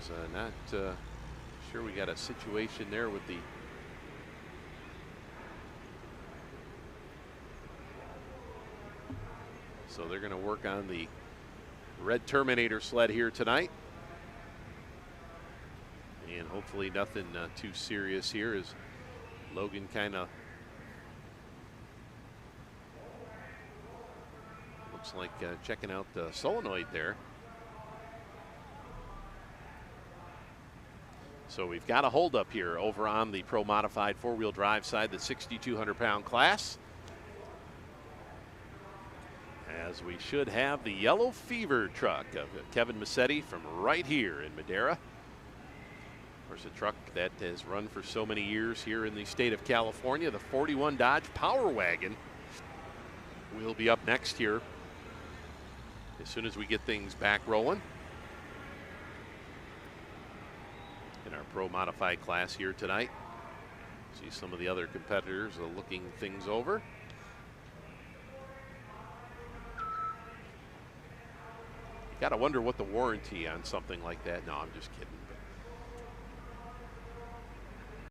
was not sure we got a situation there with the so they're going to work on the red Terminator sled here tonight. And hopefully nothing too serious here as Logan kind of looks like checking out the solenoid there. So we've got a holdup here over on the Pro Modified four-wheel drive side, the 6,200-pound class. As we should have the Yellow Fever truck of Kevin Massetti from right here in Madera. Of course, a truck that has run for so many years here in the state of California. The 41 Dodge Power Wagon will be up next here as soon as we get things back rolling. In our Pro Modified class here tonight. See some of the other competitors looking things over. Got to wonder what the warranty on something like that. No, I'm just kidding.